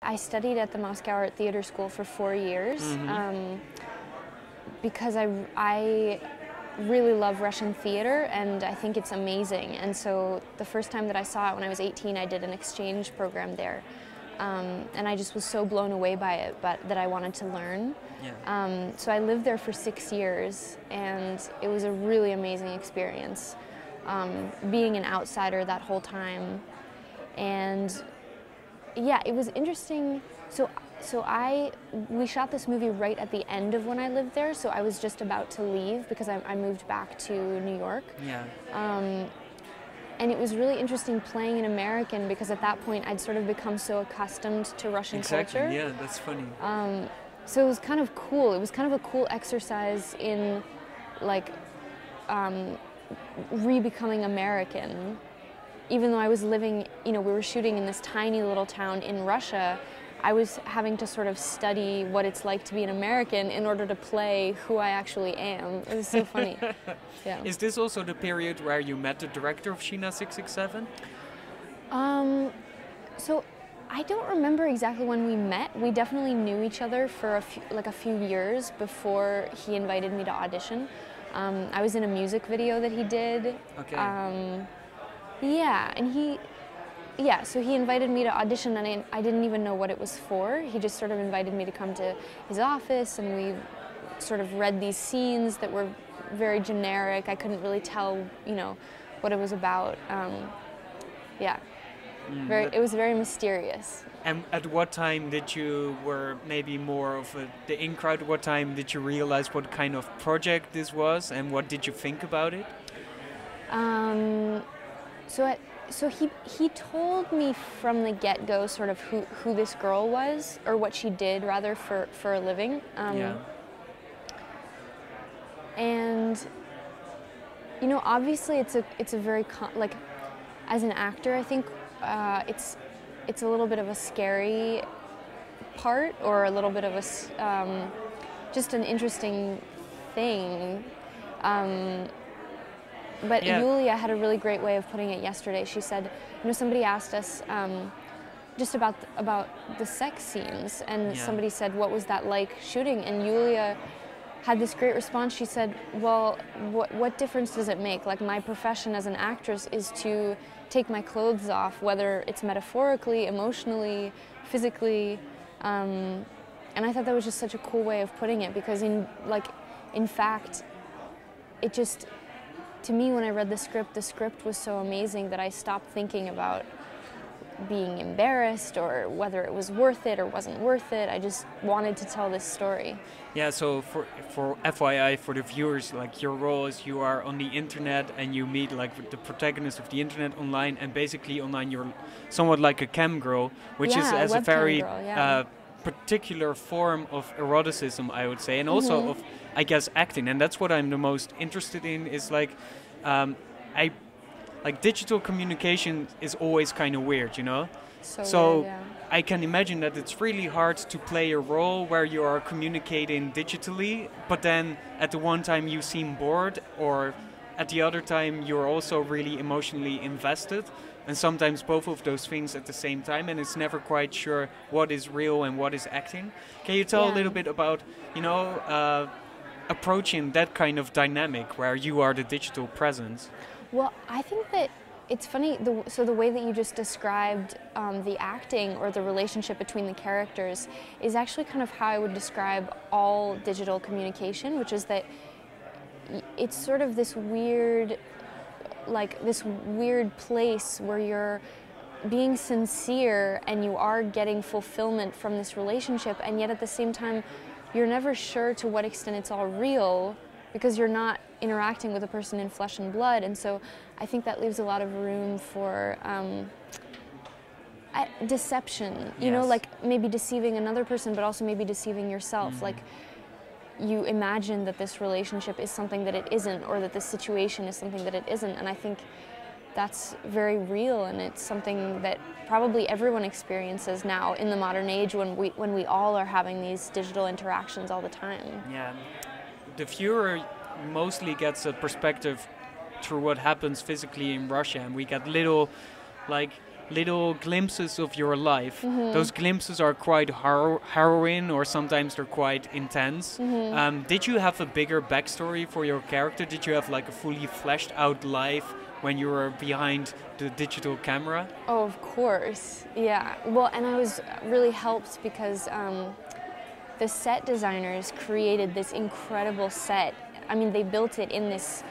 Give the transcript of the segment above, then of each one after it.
I studied at the Moscow Art Theater School for 4 years because I really love Russian theater, and I think it's amazing. And so the first time that I saw it when I was 18, I did an exchange program there. And I just was so blown away by it, but that I wanted to learn. Yeah. So I lived there for 6 years, and it was a really amazing experience, being an outsider that whole time. And yeah, it was interesting. So we shot this movie right at the end of when I lived there, so I was just about to leave because I moved back to New York. Yeah. And it was really interesting playing an American because at that point I'd sort of become so accustomed to Russian culture. Yeah, that's funny. So it was kind of cool. It was kind of a cool exercise in like re-becoming American. Even though I was living, we were shooting in this tiny little town in Russia, I was having to sort of study what it's like to be an American in order to play who I actually am. It was so funny. Yeah. Is this also the period where you met the director of Sheena667? So I don't remember exactly when we met. We definitely knew each other for a few years before he invited me to audition. I was in a music video that he did. Okay. Yeah, and so he invited me to audition, and I didn't even know what it was for. He just sort of invited me to come to his office, and we sort of read these scenes that were very generic. I couldn't really tell, what it was about. Yeah, it was very mysterious. And at what time did you were maybe more of the in crowd? What time did you realize what kind of project this was, and what did you think about it? So he told me from the get-go sort of who this girl was, or what she did rather for a living. Yeah. And obviously it's a very like as an actor, I think it's a little bit of a scary part, or a little bit of a just an interesting thing. But yeah. Yulia had a really great way of putting it yesterday. She said, somebody asked us just about the sex scenes, and somebody said, what was that like shooting? And Yulia had this great response. She said, well, what difference does it make? Like, my profession as an actress is to take my clothes off, whether it's metaphorically, emotionally, physically. And I thought that was just such a cool way of putting it, because in fact, it just, to me, when I read the script was so amazing that I stopped thinking about being embarrassed or whether it was worth it or wasn't worth it. I just wanted to tell this story. Yeah, so for FYI, for the viewers, like, your role is you are on the internet and you meet like the protagonist of the internet online, and basically online you're somewhat like a cam girl, which is as a very particular form of eroticism, I would say, and also of, I guess, acting. And that's what I'm the most interested in, is like, digital communication is always kind of weird, So weird, I can imagine that it's really hard to play a role where you are communicating digitally, but then at the one time you seem bored, or at the other time you're also really emotionally invested, and sometimes both of those things at the same time, and it's never quite sure what is real and what is acting. Can you tell a little bit about, approaching that kind of dynamic where you are the digital presence? Well, I think that it's funny, the way that you just described the acting or the relationship between the characters is actually kind of how I would describe all digital communication, which is that it's sort of this weird place where you're being sincere and you are getting fulfillment from this relationship, and yet at the same time you're never sure to what extent it's all real, because you're not interacting with a person in flesh and blood. And so I think that leaves a lot of room for deception, like maybe deceiving another person, but also maybe deceiving yourself. Like, you imagine that this relationship is something that it isn't, or that this situation is something that it isn't. And I think that's very real, and it's something that probably everyone experiences now in the modern age, when we all are having these digital interactions all the time. Yeah, the viewer mostly gets a perspective through what happens physically in Russia, and we get little, like, little glimpses of your life. Those glimpses are quite harrowing, or sometimes they're quite intense. Did you have a bigger backstory for your character? Did you have like a fully fleshed out life when you were behind the digital camera? Oh, of course, yeah. Well, and I was really helped because the set designers created this incredible set. I mean, they built it in this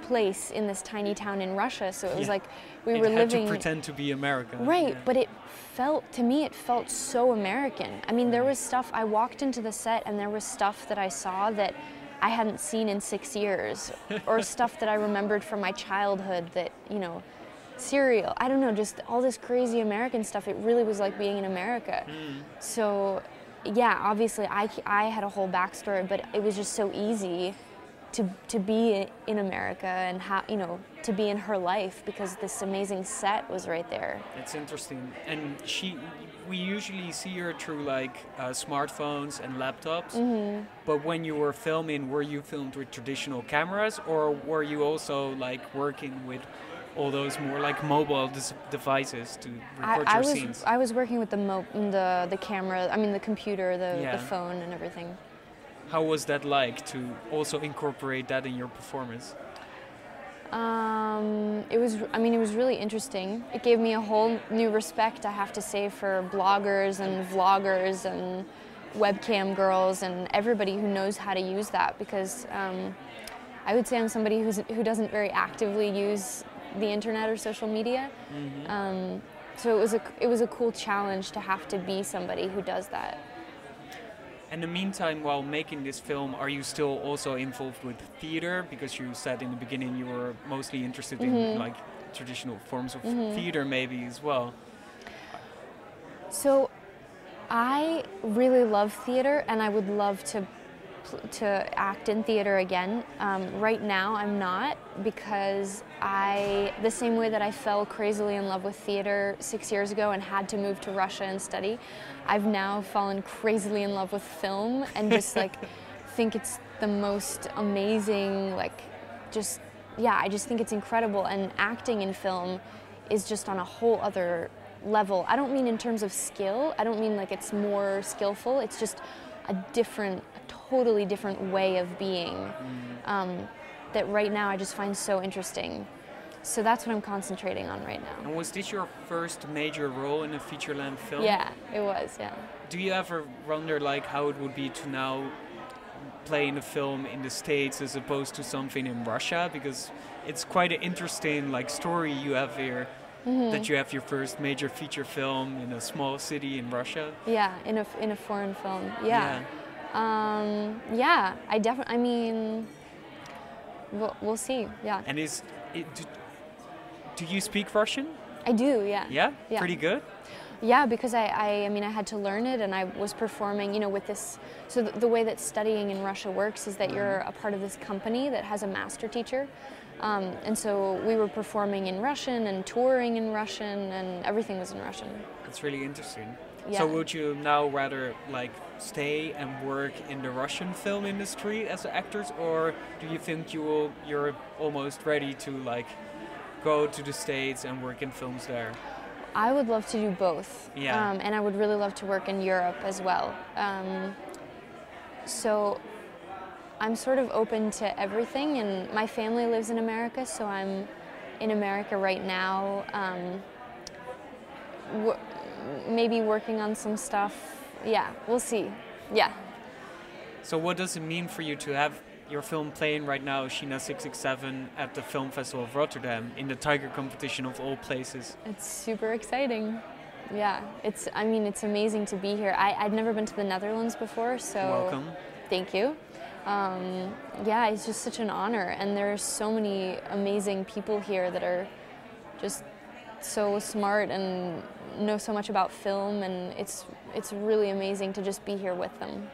place in this tiny town in Russia, so it was like we were living. It had to pretend to be America. Right, but it felt, to me, it felt so American. I mean, there was stuff, I walked into the set and there was stuff that I saw that I hadn't seen in 6 years, or stuff that I remembered from my childhood that, you know, cereal, I don't know, just all this crazy American stuff. It really was like being in America. So, yeah, obviously I had a whole backstory, but it was just so easy to be in America and to be in her life because this amazing set was right there. It's interesting, and we usually see her through like smartphones and laptops. But when you were filming, were you filmed with traditional cameras, or were you also like working with all those more like mobile devices to record your scenes? I was working with the camera. I mean, the computer, the phone, and everything. How was that like to also incorporate that in your performance? It was really interesting. It gave me a whole new respect, I have to say, for bloggers and vloggers and webcam girls and everybody who knows how to use that, because I would say I'm somebody who doesn't very actively use the internet or social media. So it was a cool challenge to have to be somebody who does that. In the meantime, while making this film, are you still also involved with theater? Because you said in the beginning you were mostly interested in like traditional forms of theater maybe as well. So I really love theater, and I would love to act in theater again. Right now I'm not, because the same way that I fell crazily in love with theater 6 years ago and had to move to Russia and study, I've now fallen crazily in love with film and just like think it's the most amazing, like I just think it's incredible, and acting in film is just on a whole other level. I don't mean in terms of skill, I don't mean like it's more skillful, it's just a totally different way of being that right now I just find so interesting. So that's what I'm concentrating on right now. And was this your first major role in a feature-length film? Yeah, it was, yeah. Do you ever wonder like how it would be to now play in a film in the States as opposed to something in Russia? Because it's quite an interesting like story you have here. That you have your first major feature film in a small city in Russia. Yeah, in a foreign film. Yeah. I definitely. I mean, we'll see. Yeah. And do you speak Russian? I do. Yeah. Yeah. Pretty good. Yeah, because I mean, I had to learn it, and I was performing, you know, with this. So the way that studying in Russia works is that you're a part of this company that has a master teacher. And so we were performing in Russian and touring in Russian, and everything was in Russian. That's really interesting. Yeah. So would you now rather like stay and work in the Russian film industry as actors, or do you think you're almost ready to like go to the States and work in films there? I would love to do both. Yeah. And I would really love to work in Europe as well. So I'm sort of open to everything, and my family lives in America, so I'm in America right now, maybe working on some stuff. Yeah, we'll see. Yeah. So what does it mean for you to have your film playing right now, Sheena667, at the Film Festival of Rotterdam, in the Tiger competition of all places? It's super exciting. Yeah, I mean, it's amazing to be here. I'd never been to the Netherlands before, so... Welcome. Thank you. Yeah, it's just such an honor, and there are so many amazing people here that are just so smart and know so much about film, and it's really amazing to just be here with them.